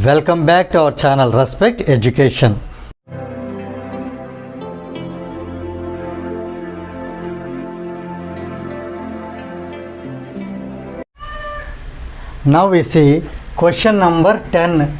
Welcome back to our channel Respect Education. Now we see question number 10.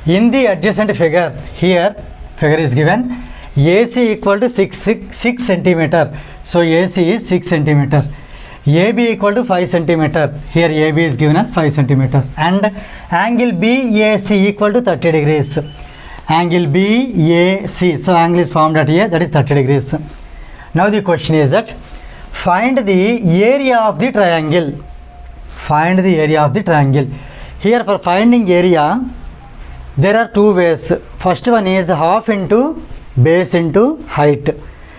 In the adjacent figure, here figure is given AC equal to 6 centimeter. So AC is 6 centimeter. AB equal to 5 centimeter. Here AB is given as 5 centimeter. And angle BAC equal to 30 degrees. Angle BAC. So angle is formed at here, that is 30 degrees. Now the question is that find the area of the triangle. Find the area of the triangle. Here for finding area, there are two ways. First one is half into base into height.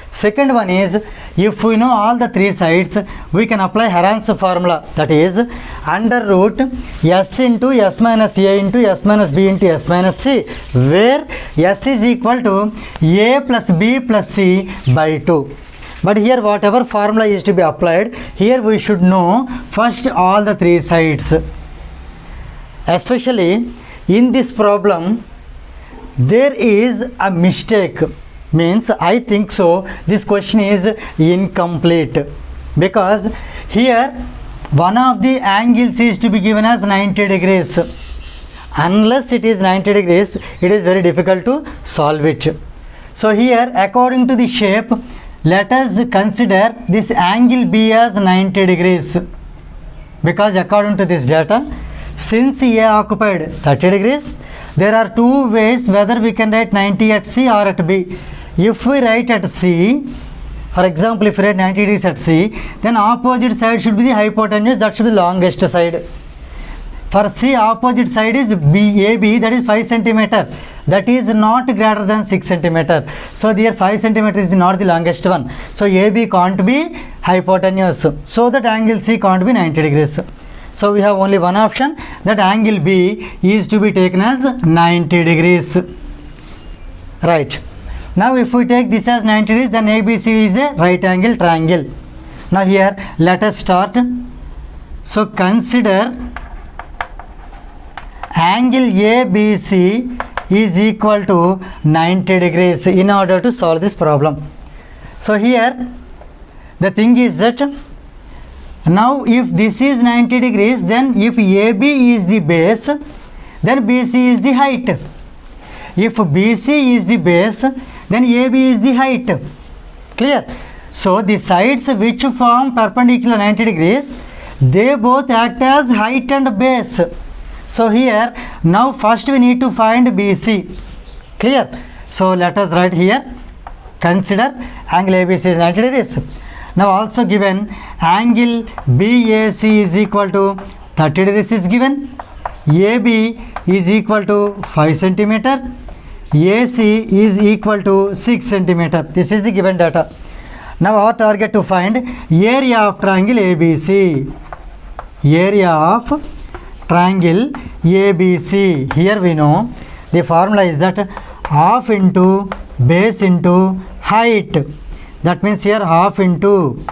Second one is, if we know all the three sides, we can apply Heron's formula, that is under root s into s minus a into s minus b into s minus c, where s is equal to a plus b plus c by 2. But here whatever formula is to be applied, here we should know first all the three sides. Especially in this problem, there is a mistake. Means I think so this question is incomplete, because here one of the angles is to be given as 90 degrees. Unless it is 90 degrees, it is very difficult to solve it. So here according to the shape, let us consider this angle B as 90 degrees, because according to this data, since A occupied 30 degrees, there are two ways whether we can write 90 at C or at B. If we write at C, for example, if we write 90 degrees at C, then opposite side should be the hypotenuse, that should be the longest side. For C, opposite side is AB, that is 5 centimeter. That is not greater than 6 centimeter. So there 5 centimeter is not the longest one. So AB can't be hypotenuse. So that angle C can't be 90 degrees. So we have only one option, that angle B is to be taken as 90 degrees. Right. Now if we take this as 90 degrees, then ABC is a right angle triangle. Now here let us start. So consider angle ABC is equal to 90 degrees in order to solve this problem. So here the thing is that now if this is 90 degrees, then if AB is the base, then BC is the height. If BC is the base, then AB is the height. Clear? So the sides which form perpendicular 90 degrees, they both act as height and base. So here now first we need to find BC. Clear? So let us write here, consider angle ABC is 90 degrees. Now also given angle BAC is equal to 30 degrees is given. AB is equal to 5 centimeter. AC is equal to 6 centimeter. This is the given data. Now our target to find area of triangle ABC. Area of triangle ABC. Here we know the formula is that half into base into height. That means here half into.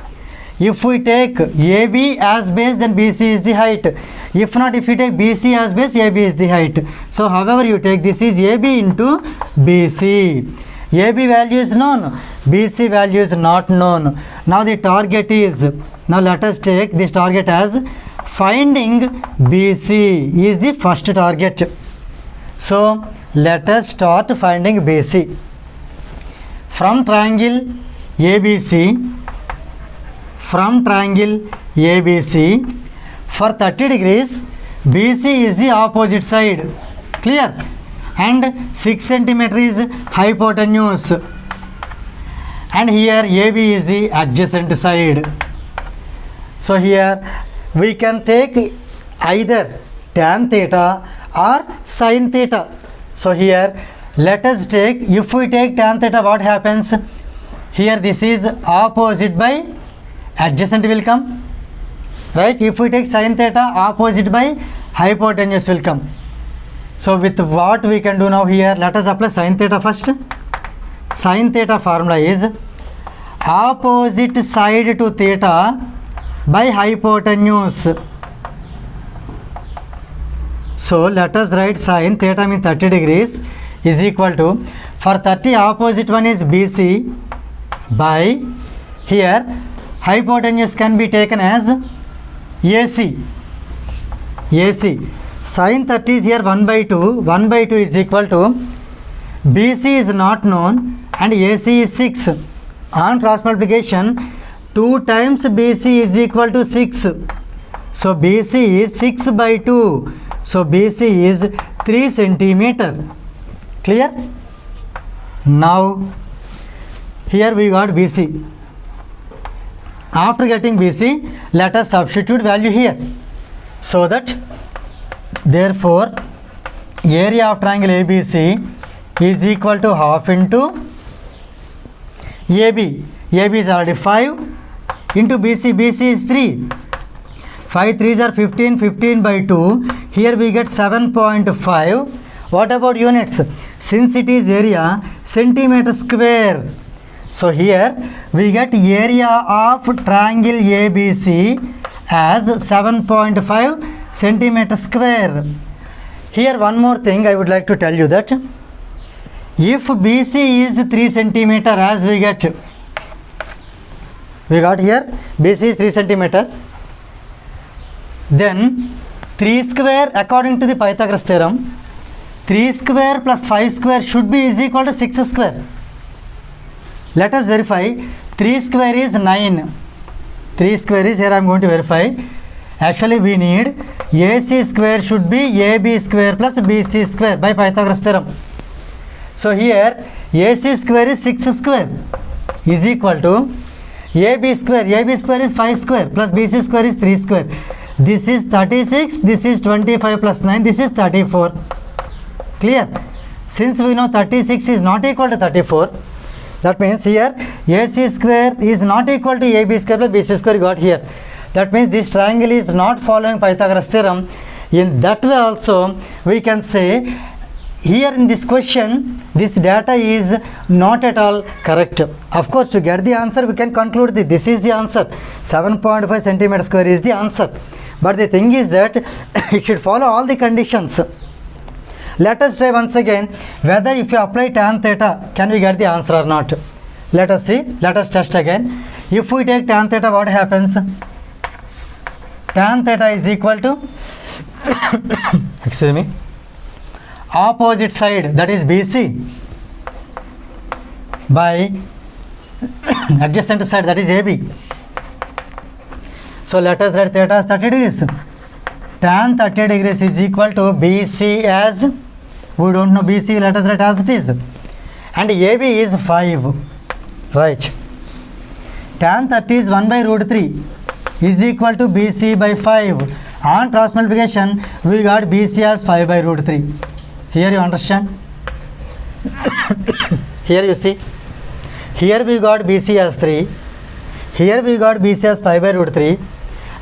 If we take AB as base, then BC is the height. If not, if you take BC as base, AB is the height. So however you take, this is AB into BC. AB value is known, BC value is not known. Now the target is, now let us take this target as finding BC is the first target. So let us start finding BC. From triangle ABC, from triangle ABC, for 30 degrees, BC is the opposite side. Clear? And 6 centimeter is hypotenuse. And here AB is the adjacent side. So here we can take either tan theta or sin theta. So here let us take, if we take tan theta, what happens? Here this is opposite by adjacent will come. Right? If we take sin theta, opposite by hypotenuse will come. So with what we can do now here, let us apply sin theta first. Sin theta formula is opposite side to theta by hypotenuse. So let us write sin theta means 30 degrees is equal to, for 30 opposite one is BC by, here hypotenuse can be taken as AC. Sin 30 is here 1 by 2. 1 by 2 is equal to, BC is not known and AC is 6. On cross multiplication, 2 times BC is equal to 6. So BC is 6 by 2. So BC is 3 centimeter. Clear? Now here we got BC. After getting BC, let us substitute value here. So that therefore area of triangle ABC is equal to half into AB. AB is already 5 into BC. BC is 3. 5 3s are 15. 15 by 2. Here we get 7.5. What about units? Since it is area, centimeter square. So here we get area of triangle ABC as 7.5 centimeter square. Here one more thing I would like to tell you, that if BC is 3 centimeter, as we got here BC is 3 centimeter, then 3 square according to the Pythagoras theorem, 3 square plus 5 square should be is equal to 6 square. Let us verify. 3 square is 9. 3 square is, here I am going to verify. Actually we need AC square should be AB square plus BC square by Pythagoras theorem. So here AC square is 6 square is equal to AB square. AB square is 5 square plus BC square is 3 square. This is 36, this is 25 plus 9, this is 34. Clear? Since we know 36 is not equal to 34, that means here AC square is not equal to AB square plus BC square got here. That means this triangle is not following Pythagoras theorem. In that way also we can say, here in this question this data is not at all correct. Of course, to get the answer we can conclude that this is the answer. 7.5 centimeter square is the answer. But the thing is that it should follow all the conditions. Let us try once again whether if you apply tan theta can we get the answer or not. Let us see. Let us test again. If we take tan theta, what happens? Tan theta is equal to excuse me, opposite side, that is BC, by adjacent side, that is AB. So let us write theta as 30 degrees. Tan 30 degrees is equal to BC as, we don't know BC, let us write as it is, and AB is 5. Right. Tan 30 is 1 by root 3 is equal to BC by 5. On cross multiplication we got BC as 5 by root 3. Here you understand? Here you see, here we got BC as 3, here we got BC as 5 by root 3.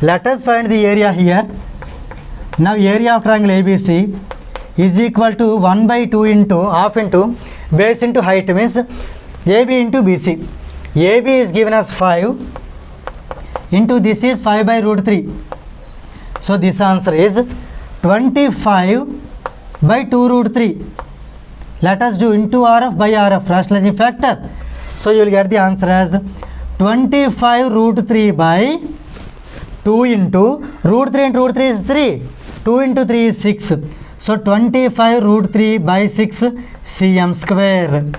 Let us find the area here. Now area of triangle ABC is equal to 1 by 2 into half into base into height, means AB into BC. AB is given as 5 into this is 5 by root 3. So this answer is 25 by 2 root 3. Let us do into RF by RF, rationalizing factor. So you will get the answer as 25 root 3 by 2 into root 3 into root 3 is 3. 2 into 3 is 6. So 25 root 3 by 6 cm square.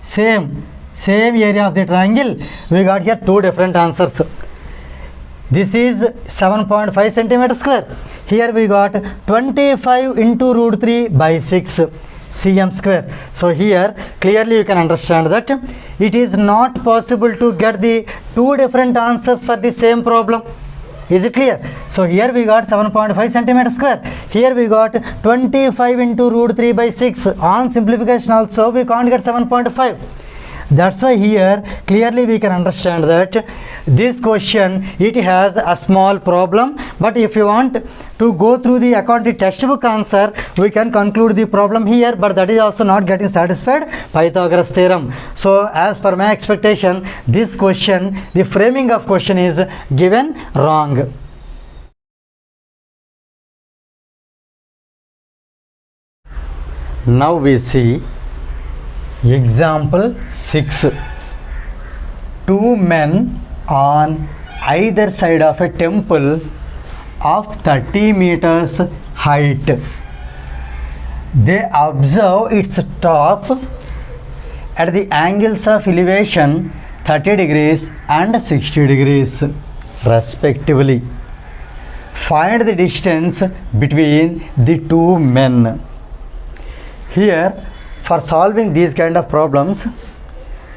Same area of the triangle. We got here two different answers. This is 7.5 centimeter square. Here we got 25 into root 3 by 6 cm square. So here clearly you can understand that it is not possible to get the two different answers for the same problem. Is it clear? So here we got 7.5 centimeter square. Here we got 25 into root 3 by 6. On simplification also we can't get 7.5. That's why here clearly we can understand that this question, it has a small problem, but if you want to go through the according to textbook answer, we can conclude the problem here, but that is also not getting satisfied Pythagoras theorem. So as per my expectation, this question, the framing of question is given wrong. Now we see example 6. Two men on either side of a temple of 30 meters height. They observe its top at the angles of elevation 30 degrees and 60 degrees respectively. Find the distance between the two men. Here, for solving these kind of problems,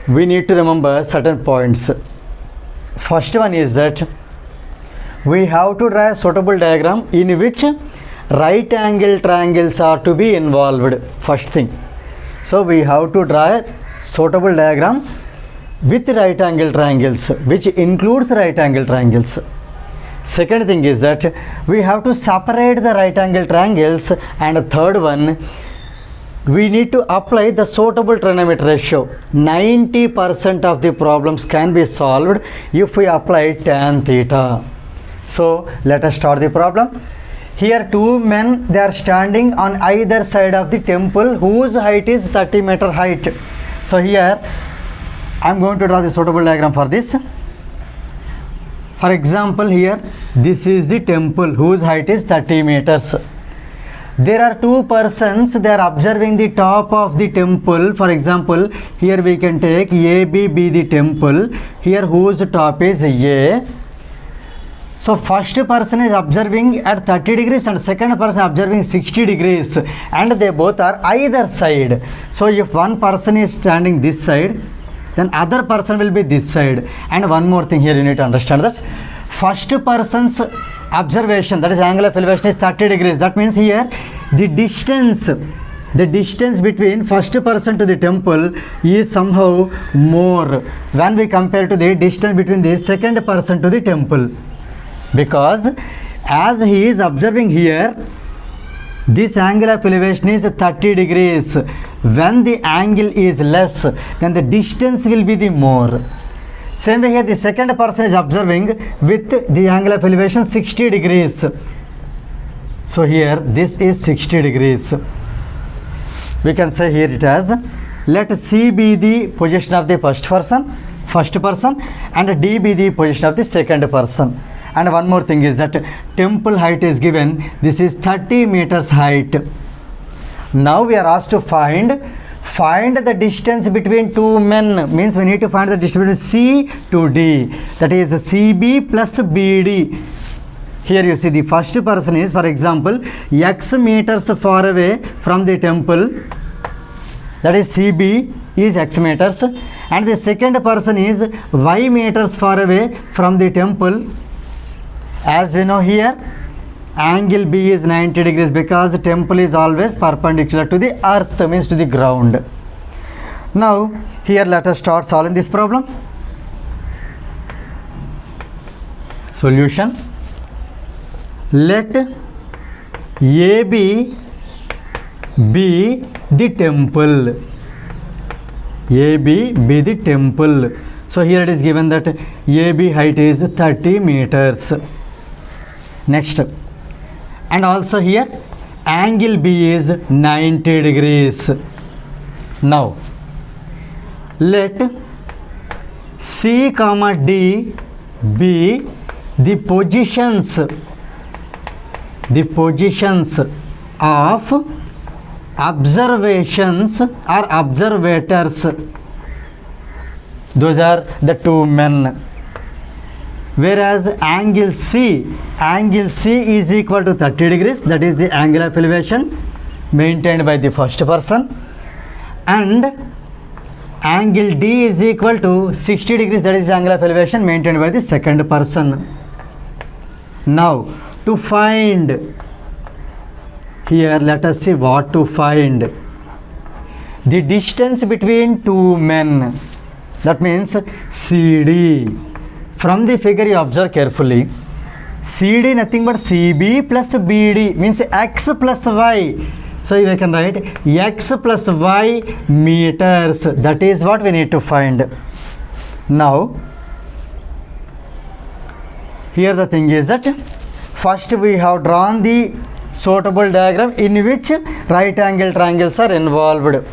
we need to remember certain points. First one is that we have to draw a suitable diagram in which right angle triangles are to be involved. First thing. So we have to draw a suitable diagram with right angle triangles, which includes right angle triangles. Second thing is that we have to separate the right angle triangles, and third one, we need to apply the suitable trigonometric ratio. 90% of the problems can be solved if we apply tan theta. So let us start the problem. Here two men, they are standing on either side of the temple whose height is 30 meter height. So here I am going to draw the suitable diagram for this. For example, here this is the temple whose height is 30 meters. There are two persons, they are observing the top of the temple. For example, here we can take AB be the temple, here whose top is A. So first person is observing at 30 degrees and second person observing 60 degrees, and they both are either side. So if one person is standing this side, then other person will be this side. And one more thing here you need to understand, that first person's observation, that is angle of elevation, is 30 degrees. That means here the distance between first person to the temple is somehow more when we compare to the distance between the second person to the temple, because as he is observing here, this angle of elevation is 30 degrees. When the angle is less, then the distance will be the more. Same way here, the second person is observing with the angle of elevation 60 degrees. So here this is 60 degrees. We can say here it as, let C be the position of the first person, and D be the position of the second person. And one more thing is that temple height is given, this is 30 meters height. Now we are asked to find the distance between two men, means we need to find the distance between C to D, that is CB plus BD. Here you see the first person is, for example, X meters far away from the temple, that is CB is X meters, and the second person is Y meters far away from the temple. As we know here, angle B is 90 degrees because the temple is always perpendicular to the earth, means to the ground. Now here let us start solving this problem. Solution. Let AB be the temple. AB be the temple. So here it is given that AB height is 30 meters. Next, and also here angle B is 90 degrees. Now let C comma D be the positions of observations or observators. Those are the two men. Whereas angle C is equal to 30 degrees, that is the angle of elevation maintained by the first person, and angle D is equal to 60 degrees, that is the angle of elevation maintained by the second person. Now to find, here let us see what to find. The distance between two men, that means CD. From the figure you observe carefully, CD nothing but CB plus BD, means X plus Y. So we can write X plus Y meters. That is what we need to find. Now here the thing is that first we have drawn the suitable diagram in which right angle triangles are involved.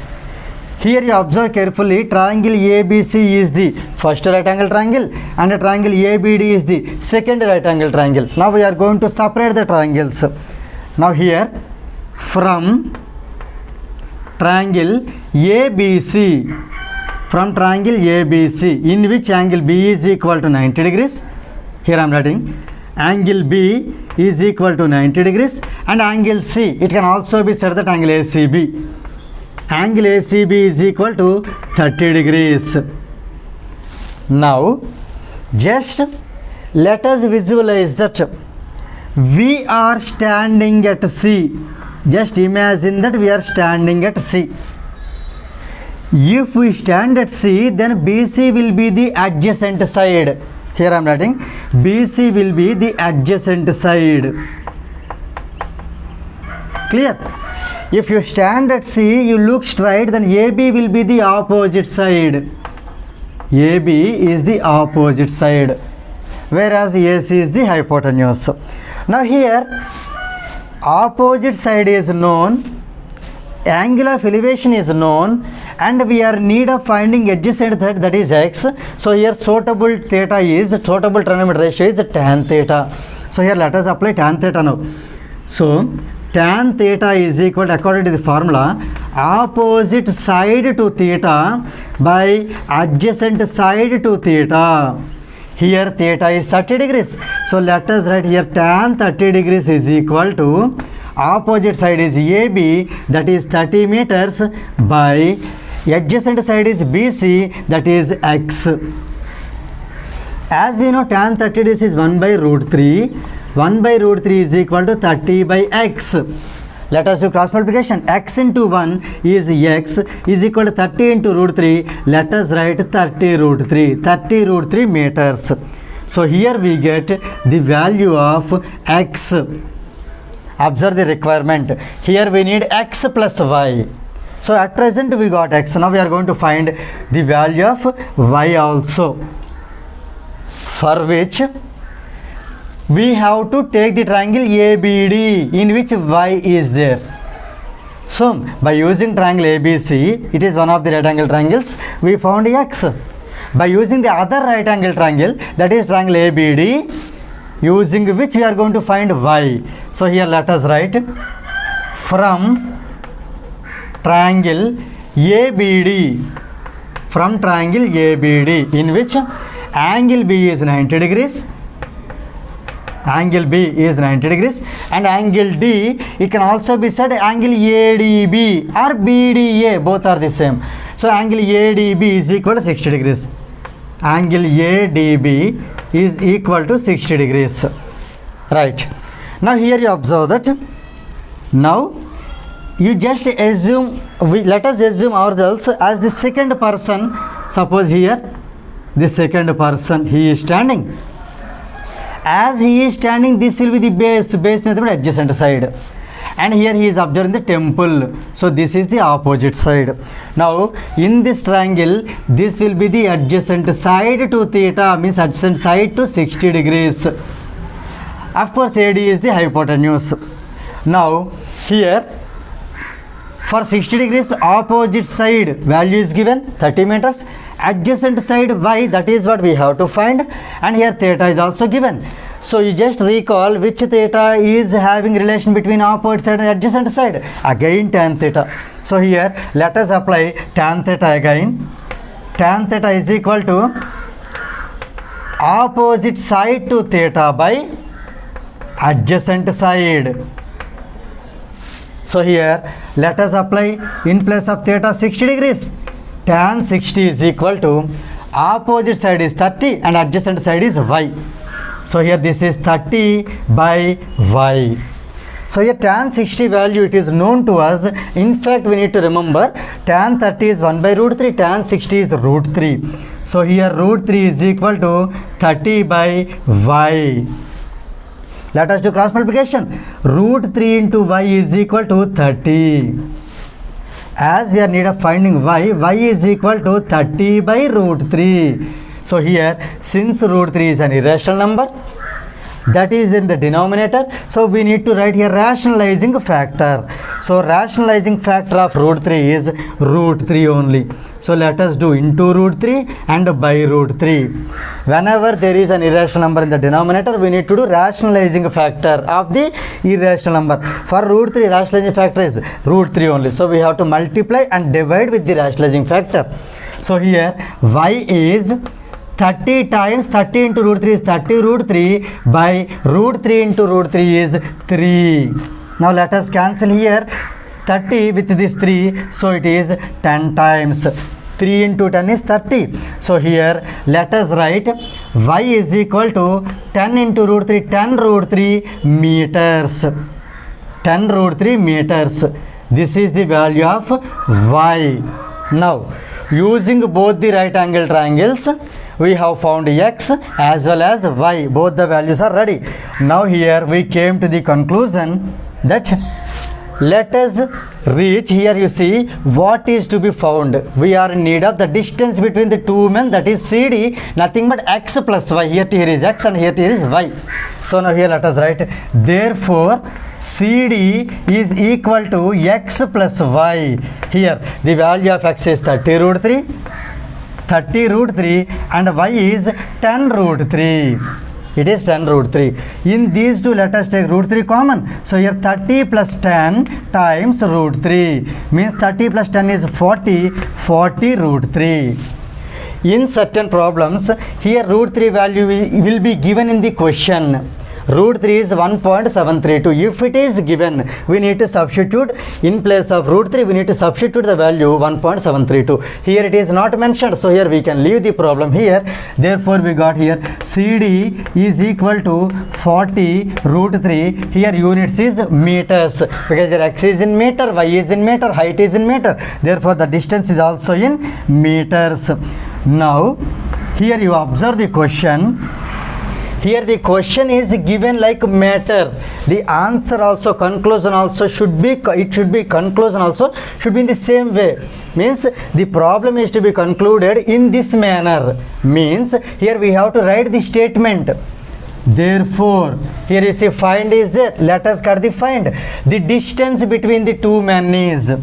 Here you observe carefully, triangle ABC is the first right angle triangle and the triangle ABD is the second right angle triangle. Now we are going to separate the triangles. Now here, from triangle ABC, in which angle B is equal to 90 degrees, here I am writing angle B is equal to 90 degrees, and angle C, it can also be said that angle ACB. Angle ACB is equal to 30 degrees. Now, just let us visualize that we are standing at C. Just imagine that we are standing at C. If we stand at C, then BC will be the adjacent side. Here I am writing BC will be the adjacent side. Clear? If you stand at C, you look straight, then AB will be the opposite side. AB is the opposite side, whereas AC is the hypotenuse. Now here, opposite side is known, angle of elevation is known, and we are in need of finding adjacent side, that is X. So here suitable trigonometric ratio is tan theta. So here let us apply tan theta now. So tan theta is equal to, according to the formula, opposite side to theta by adjacent side to theta. Here theta is 30 degrees. So let us write here tan 30 degrees is equal to, opposite side is AB, that is 30 meters, by adjacent side is BC, that is X. As we know, tan 30 degrees is 1 by root 3. 1 by root 3 is equal to 30 by X. Let us do cross multiplication. X into 1 is X is equal to 30 into root 3. Let us write 30 root 3. 30 root 3 meters. So here we get the value of X. Observe the requirement. Here we need X plus Y. So at present we got X. Now we are going to find the value of Y also, for which we have to take the triangle ABD in which Y is there. So by using triangle ABC, it is one of the right angle triangles, we found X. By using the other right angle triangle, that is triangle ABD, using which we are going to find Y. So here let us write from triangle ABD, in which angle B is 90 degrees, and angle D, it can also be said angle ADB or BDA, both are the same. So angle ADB is equal to 60 degrees. Angle ADB is equal to 60 degrees. Right. Now here you observe that. Now you just assume, let us assume ourselves as the second person. Suppose here the second person, he is standing. As he is standing, this will be the base nothing but adjacent side, and here he is observing the temple. So this is the opposite side. Now in this triangle, this will be the adjacent side to theta, means adjacent side to 60 degrees. Of course AD is the hypotenuse. Now here for 60 degrees opposite side value is given 30 meters, adjacent side Y, that is what we have to find, and here theta is also given. So you just recall which theta is having relation between opposite side and adjacent side, again tan theta. So here let us apply tan theta again. Tan theta is equal to opposite side to theta by adjacent side. So here let us apply, in place of theta, 60 degrees. Tan 60 is equal to, opposite side is 30 and adjacent side is Y. So here this is 30 by Y. So here tan 60 value, it is known to us. In fact, we need to remember tan 30 is 1 by root 3, tan 60 is root 3. So here root 3 is equal to 30 by Y. Let us do cross multiplication. Root 3 into Y is equal to 30. As we are in need of finding Y is equal to 30 by root 3. So here, since root 3 is an irrational number, that is in the denominator. So we need to write here rationalizing factor. So rationalizing factor of root 3 is root 3 only. So let us do into root 3 and by root 3. Whenever there is an irrational number in the denominator, we need to do rationalizing factor of the irrational number. For root 3, rationalizing factor is root 3 only. So we have to multiply and divide with the rationalizing factor. So here y is 30 times 30 into root 3 is 30 root 3 by root 3 into root 3 is 3. Now let us cancel here 30 with this 3, so it is 10 times. 3 into 10 is 30. So here let us write y is equal to 10 into root 3, 10 root 3 meters. 10 root 3 meters. This is the value of y. Now using both the right angle triangles, we have found x as well as y. Both the values are ready. Now here we came to the conclusion that let us reach, here you see what is to be found. We are in need of the distance between the two men, that is CD, nothing but x plus y. Here is x and here is y. So now here let us write, therefore CD is equal to x plus y. Here the value of x is 30 root 3 and y is 10 root 3. It is 10 root 3. In these two, let us take root 3 common. So here 30 plus 10 times root 3 means 30 plus 10 is 40 root 3. In certain problems, here root 3 value will be given in the question. Root 3 is 1.732. If it is given, we need to substitute in place of root 3, we need to substitute the value 1.732. Here it is not mentioned, so here we can leave the problem here. Therefore we got here CD is equal to 40 root 3. Here units is meters, because your x is in meter, y is in meter, height is in meter. Therefore the distance is also in meters. Now here you observe the question. Here the question is given like matter. The answer also, conclusion also should be, conclusion also should be in the same way. Means the problem is to be concluded in this manner. Means here we have to write the statement. Therefore, here you see find is there. Let us cut the find. The distance between the two men is,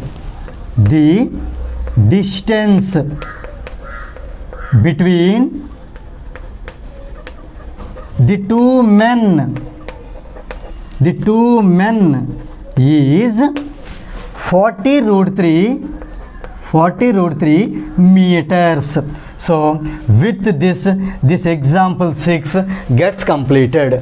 the distance between the two men is 40 root 3 meters. So with this example 6 gets completed.